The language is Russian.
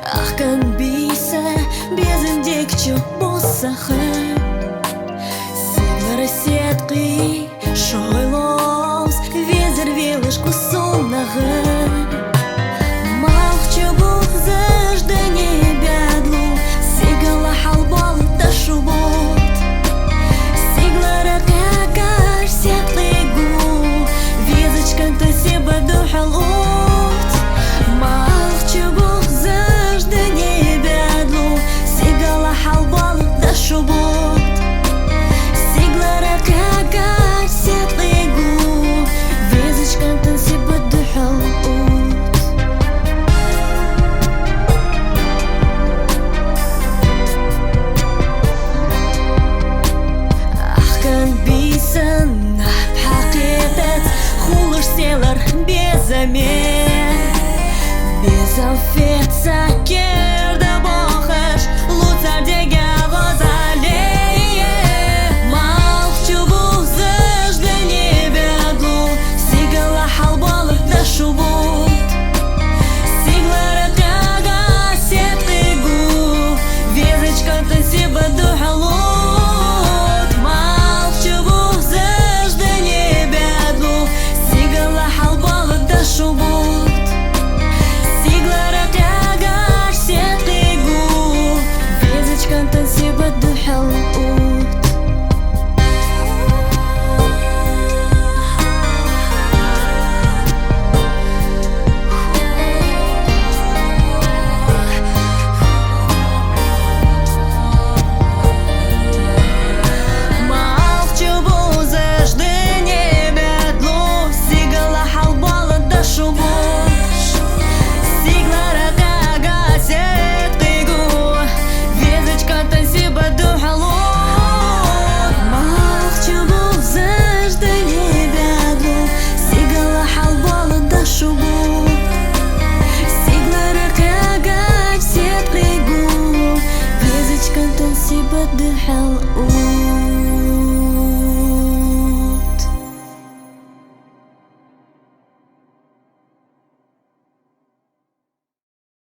Аққан бейсі безінде күчі болса Сигнары сетқи шойлос Везер велышку соннағы Малчы бұл заждане бядлу Сигала халбал та шубот Сиглара какаш сетлый гу Везочка та себе духал Без аффекта керді боқыш Луцар деген